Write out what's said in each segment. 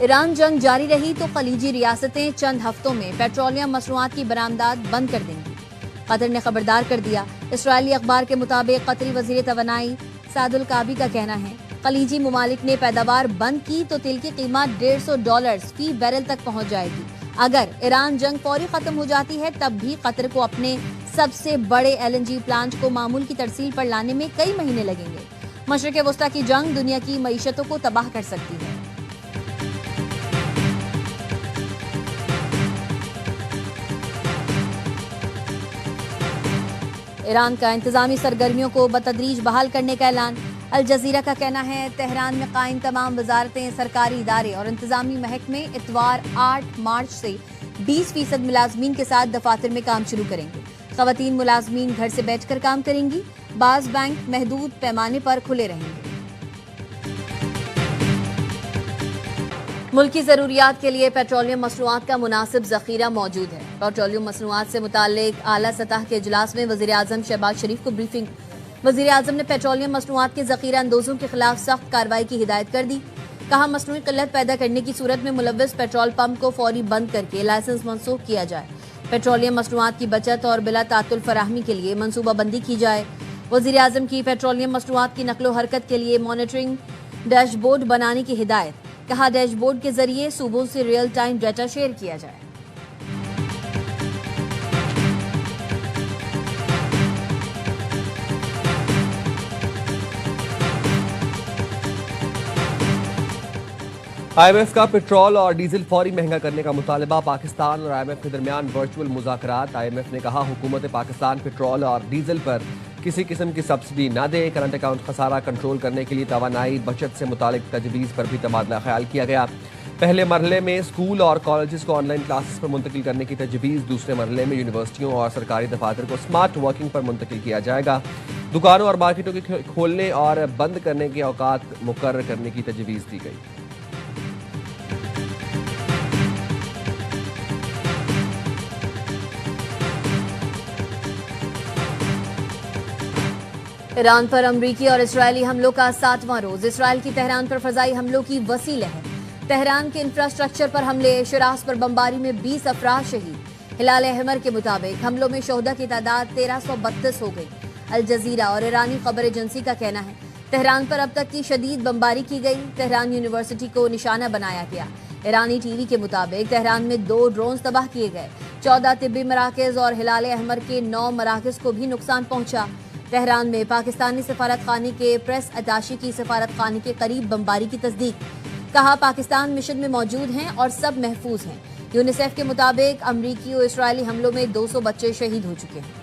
Iran जंग जारी रही तो खलीजी रियासतें चंद हफ्तों में पेट्रोलियम मसनूआत की बरामदात बंद कर देंगी। कतर ने खबरदार कर दिया। इसराइली अखबार के मुताबिक कतरी वजीर तवानाई सादुल काबी का कहना है, खलीजी मुमालिक ने पैदावार बंद की तो तेल की कीमत $150 फी बैरल तक पहुंच जाएगी। अगर ईरान जंग फौरी खत्म हो जाती है तब भी कतर को अपने सबसे बड़े LNG प्लांट को मामूल की तरसील पर लाने में कई महीने लगेंगे। मशरिक़ वस्ता की जंग दुनिया की मईशतों को तबाह कर सकती है। ईरान का इंतजामी सरगर्मियों को बतदरीज बहाल करने का ऐलान। अल जजीरा का कहना है, तेहरान में कायम तमाम वजारतें, सरकारी इदारे और इंतजामी महकमे इतवार 8 मार्च से 20% मुलाजमीन के साथ दफातर में काम शुरू करेंगे। खवातीन मुलाजमीन घर से बैठकर काम करेंगी। बाज बैंक महदूद पैमाने पर खुले रहेंगे। मुल्क की जरूरियात के लिए पेट्रोलियम मसनूआत का मुनासिब जखीरा मौजूद है। पेट्रोलियम मसनूआत से मुताल्लिक आला सतह के इजलास में वज़ीर आज़म शहबाज शरीफ को ब्रीफिंग। वज़ीर आज़म ने पेट्रोलियम मसनूआत के जखीरा अंदोजों के खिलाफ सख्त कार्रवाई की हिदायत कर दी। कहा, मसनूई किल्लत पैदा करने की सूरत में मुलव्वस पेट्रोल पंप को फौरी बंद करके लाइसेंस मनसूख किया जाए। पेट्रोलियम मसनूआत की बचत और बिला तातुल फराहमी के लिए मनसूबाबंदी की जाए। वज़ीर आज़म की पेट्रोलियम मसनूआत की नकलो हरकत के लिए मॉनिटरिंग डैशबोर्ड बनाने की हिदायत। कहा, डैशबोर्ड के जरिए सूबों से रियल टाइम डाटा शेयर किया जाए। IMF का पेट्रोल और डीजल फौरी महंगा करने का मुतालबा। पाकिस्तान और IMF के दरमियान वर्चुअल मुज़ाकरात। IMF ने कहा, हुकूमत पाकिस्तान पेट्रोल और डीजल पर किसी किस्म की सब्सिडी न दे। करंट अकाउंट खसारा कंट्रोल करने के लिए तवानाई बचत से मुतालिक तजवीज़ पर भी तबादला ख्याल किया गया। पहले मरहले में स्कूल और कॉलेजेस को ऑनलाइन क्लासेस पर मुंतकिल करने की तजवीज़। दूसरे मरहले में यूनिवर्सिटियों और सरकारी दफातर को स्मार्ट वर्किंग पर मुंतकिल किया जाएगा। दुकानों और मार्केटों के खोलने और बंद करने के औकात मुकर्रर करने की तजवीज़ दी गई। ईरान पर अमरीकी और इजरायली हमलों का 7वां रोज। इसराइल की तेहरान पर फजाई हमलों की वसी लहर। तेहरान के इंफ्रास्ट्रक्चर पर हमले, शिराज पर बमबारी में 20 अफराद शहीद। हिलाल अहमर के मुताबिक हमलों में शोहदा की तादाद 1332 हो गई। अल जजीरा और ईरानी खबर एजेंसी का कहना है, तेहरान पर अब तक की शदीद बमबारी की गई। तेहरान यूनिवर्सिटी को निशाना बनाया गया। ईरानी टीवी के मुताबिक तेहरान में 2 ड्रोन तबाह किए गए। 14 तिब्बी मराकज और हिलाल अहमर के 9 मराकज को भी नुकसान पहुंचा। तेहरान में पाकिस्तानी सफारत खाने के प्रेस अताशी की सफारत खाने के करीब बमबारी की तस्दीक। कहा, पाकिस्तान मिशन में मौजूद हैं और सब महफूज हैं। यूनिसेफ के मुताबिक अमरीकी और इजरायली हमलों में 200 बच्चे शहीद हो चुके हैं।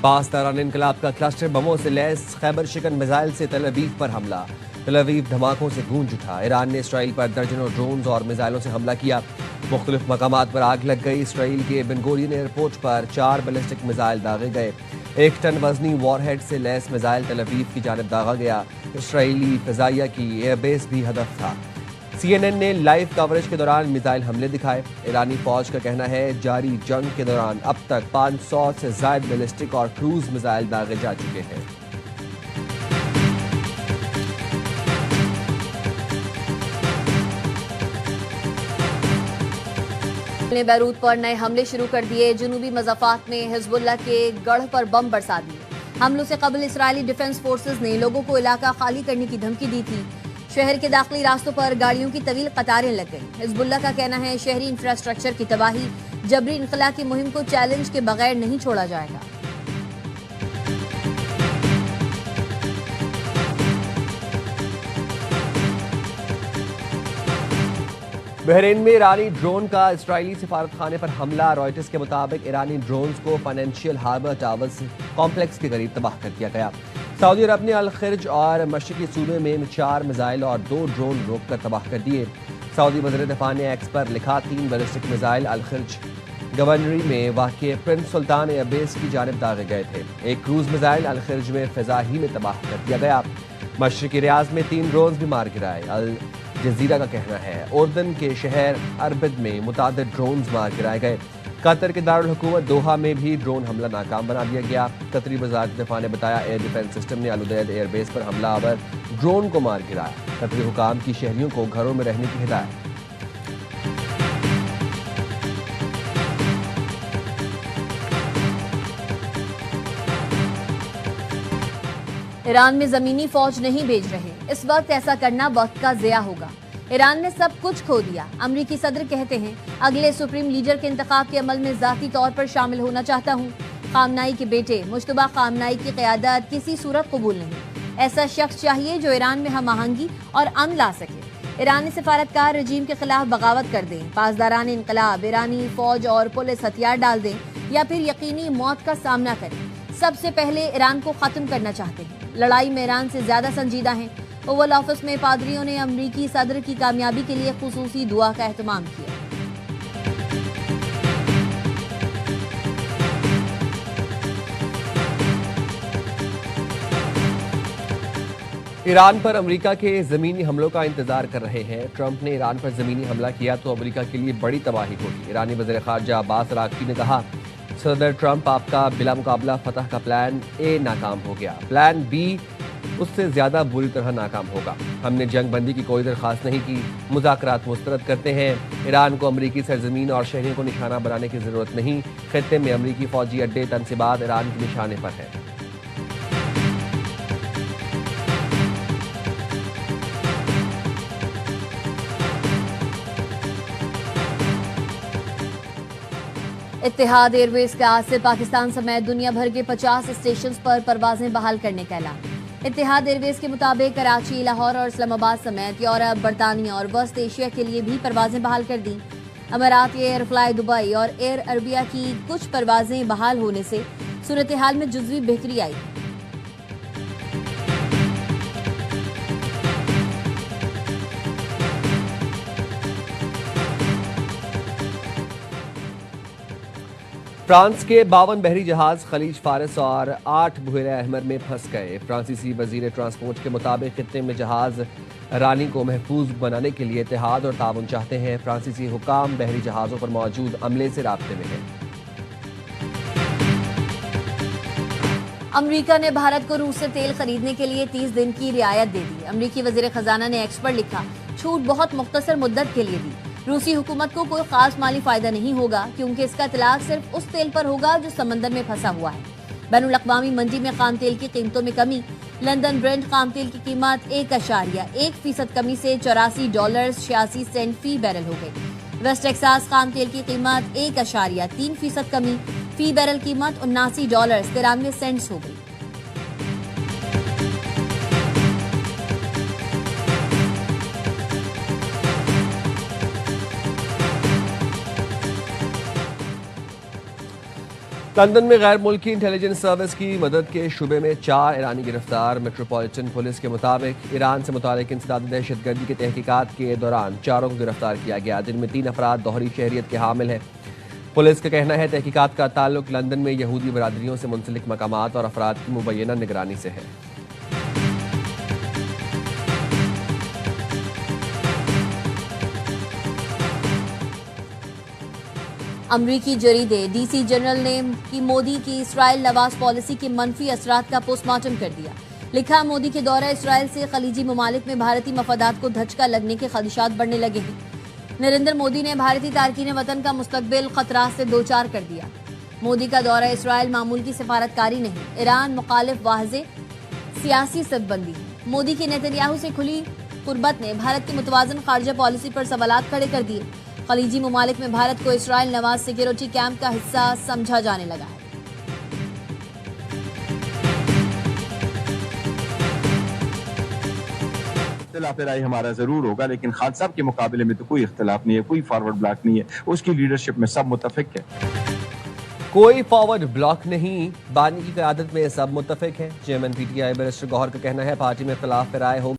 पास दौरान इनकलाब का क्लस्टर बमों से लैस खैबर शिकन मिसाइल से तल अवीव पर हमला। तल अवीव धमाकों से गूंज उठा। ईरान ने इसराइल पर दर्जनों ड्रोन्स और मिसाइलों से हमला किया। मुख्तलिफ मकामात पर आग लग गई। इसराइल के बेन गुरियन एयरपोर्ट पर 4 बैलिस्टिक मिसाइल दागे गए। 1 टन वजनी वॉरहेड से लैस मिसाइल तल अवीव की जानिब दागा गया। इसराइली फजाइया की एयरबेस भी हदफ था। CNN ने लाइव कवरेज के दौरान मिसाइल हमले दिखाए। ईरानी फौज का कहना है, जारी जंग के दौरान अब तक 500 से ज्यादा बैलिस्टिक और क्रूज मिसाइल दागे जा चुके हैं। ने बैरूत पर नए हमले शुरू कर दिए। जनूबी मज़ाफ़ात में हिज़्बुल्लाह के गढ़ पर बम बरसा दिए। हमलों से कबल इसराइली डिफेंस फोर्सेज ने लोगों को इलाका खाली करने की धमकी दी थी। शहर के दाखिली रास्तों पर गाड़ियों की तवील कतारें लग गई। हिज़्बुल्लाह का कहना है, शहरी इंफ्रास्ट्रक्चर की तबाही, जबरी इनखला की मुहिम को चैलेंज के बगैर नहीं छोड़ा जाएगा। बहरीन में ईरानी ड्रोन का इसराइली सिफारत खाने पर हमला। रॉयटर्स के मुताबिक ईरानी ड्रोन्स को फाइनेंशियल हार्बर टावर्स कॉम्प्लेक्स के करीब तबाह कर दिया गया। सऊदी अरब ने अल खिर्ज और मशरिकी सूबे में 4 मिसाइल और 2 ड्रोन रोककर तबाह कर दिए। सऊदी वज़ीर दिफा ने एक्स पर लिखा, 3 बैलिस्टिक मिसाइल अल खिर्ज गवर्नरी में वाक़ प्रिंस सुल्तान एयरबेस की जानिब दागे गए थे। 1 क्रूज मिसाइल अल खिर्ज में फ़िज़ा ही में तबाह कर दिया गया। मशरिकी रियाज में 3 ड्रोन भी मार गिराए। अल जजीरा का कहना है, उर्दन के शहर अरबिद में मुतादिद ड्रोन मार गिराए गए। कतर के दारुल हुकूमत दोहा में भी ड्रोन हमला नाकाम बना दिया गया। कतरी वज़ारत दिफा ने बताया एयर डिफेंस सिस्टम ने अलुदैद एयरबेस पर हमलावर ड्रोन को मार गिराया। कतरी हुकाम की शहरियों को घरों में रहने की हिदायत। ईरान में जमीनी फौज नहीं भेज रहे, इस वक्त ऐसा करना वक्त का ज़िया होगा। ईरान ने सब कुछ खो दिया। अमरीकी सदर कहते हैं अगले सुप्रीम लीडर के इंतखाब के अमल में जाती तौर पर शामिल होना चाहता हूँ। खामनाई के बेटे मुश्तबा खामनाई की क़यादत किसी सूरत कबूल नहीं। ऐसा शख्स चाहिए जो ईरान में हम आहंगी और अमन ला सके। ईरानी सिफारतकार रजीम के खिलाफ बगावत कर दें, पासदारान इनकलाब ईरानी फौज और पुलिस हथियार डाल दें या फिर यकीनी मौत का सामना करें। सबसे पहले ईरान को खत्म करना चाहते हैं। लड़ाई में ईरान से ज्यादा संजीदा हैं। ओवल ऑफिस में पादरियों ने अमरीकी सदर की कामयाबी के लिए खुसूसी दुआ का एहतमाम किया। ईरान पर अमेरिका के जमीनी हमलों का इंतजार कर रहे हैं। ट्रंप ने ईरान पर जमीनी हमला किया तो अमेरिका के लिए बड़ी तबाही होगी। ईरानी वज़ीर ख़ारजा अब्बास अराग़ची ने कहा, सदर ट्रंप आपका बिला मुकाबला फतह का प्लान ए नाकाम हो गया, प्लान बी उससे ज्यादा बुरी तरह नाकाम होगा। हमने जंग बंदी की कोई दरख्वास्त नहीं की, मुज़ाकरात मुस्तरद करते हैं। ईरान को अमरीकी सरजमीन और शहरों को निशाना बनाने की जरूरत नहीं। खित्ते में अमरीकी फौजी अड्डे तनसीबात ईरान के निशाने पर है। इत्तेहाद एयरवेज का आज से पाकिस्तान समेत दुनिया भर के 50 स्टेशन पर परवाजें बहाल करने का ऐलान। इत्तेहाद एयरवेज के मुताबिक कराची, लाहौर और इस्लामाबाद समेत यूरोप, बरतानिया और वेस्ट एशिया के लिए भी परवाजें बहाल कर दी। अमारात एयर फ्लाई दुबई और एयर अरबिया की कुछ परवाजें बहाल होने से सूरत हाल में जुज़वी बेहतरी आई। फ्रांस के 52 बहरी जहाज खलीज फारिस और 8 बुहेरे अहमर में फंस गए। फ्रांसीसी वजीर ट्रांसपोर्ट के मुताबिक खित्ते में जहाज रानी को महफूज बनाने के लिए इत्तेहाद और ताउन चाहते हैं। फ्रांसीसी हुकाम बहरी जहाजों पर मौजूद अमले से राब्ते में हैं। अमेरिका ने भारत को रूस से तेल खरीदने के लिए 30 दिन की रियायत दे दी। अमेरिकी वजीर खजाना ने एक्स पर लिखा, छूट बहुत मुख्तसर मुद्दत के लिए दी। रूसी हुकूमत को कोई खास माली फायदा नहीं होगा क्योंकि इसका इतलाक सिर्फ उस तेल पर होगा जो समंदर में फंसा हुआ है। बैनुल अक़वामी मंडी में खाम तेल की कीमतों में कमी। लंदन ब्रेंट खाम तेल की कीमत 1.1% कमी से $84.86 फी बैरल हो गई। वेस्ट टेक्सास खाम तेल की कीमत 1.3% कमी, फी बैरल कीमत $79.93 हो गई। लंदन में गैर मुल्की इंटेलिजेंस सर्विस की मदद के शुबे में 4 ईरानी गिरफ्तार। मेट्रोपॉलिटन पुलिस के मुताबिक ईरान से मुतालिक इंसदादी दहशतगर्दी की तहकीकात के दौरान 4 को गिरफ्तार किया गया, जिनमें 3 अफराद दोहरी शहरियत के हामिल हैं। पुलिस का कहना है तहकीकात का ताल्लुक लंदन में यहूदी बरादरियों से मुंसलिक मकामात और अफराद की मुबैना निगरानी से है। अमरीकी जरीदे डीसी जनरल ने की मोदी की इसराइल नवाज पॉलिसी के मनफी असरात का पोस्टमार्टम कर दिया। लिखा, मोदी के दौरा इसराइल से खलीजी ममालिक में भारतीय मफादात को धचका लगने के खदशात बढ़ने लगे हैं। नरेंद्र मोदी ने भारतीय तारकीन वतन का मुस्तकबिल खतरात से दोचार कर दिया। मोदी का दौरा इसराइल मामूल की सिफारतकारी नहीं, ईरान मुखालिफ वाज़े सियासी सबबंदी है। मोदी की नेतन्याहू से खुली कुर्बत ने भारत की मुतवाज़न खारजा पॉलिसी पर सवालात खड़े कर दिए। खलीजी ममालिक में भारत को इसराइल नवाज सिक्योरिटी कैंप का हिस्सा समझा जाने लगा है। इख्तिलाफ राय हमारा जरूर होगा, लेकिन खान साहब के मुकाबले में तो कोई इख्तिलाफ नहीं है, कोई फॉरवर्ड ब्लॉक नहीं है। उसकी लीडरशिप में सब मुतफिक है। कोई फॉरवर्ड ब्लॉक नहीं, बानी की क़यादत में सब मुतफिक है। चेयरमैन पीटीआई बैरिस्टर गौहर का कहना है पार्टी में इख्तिलाफ राय हो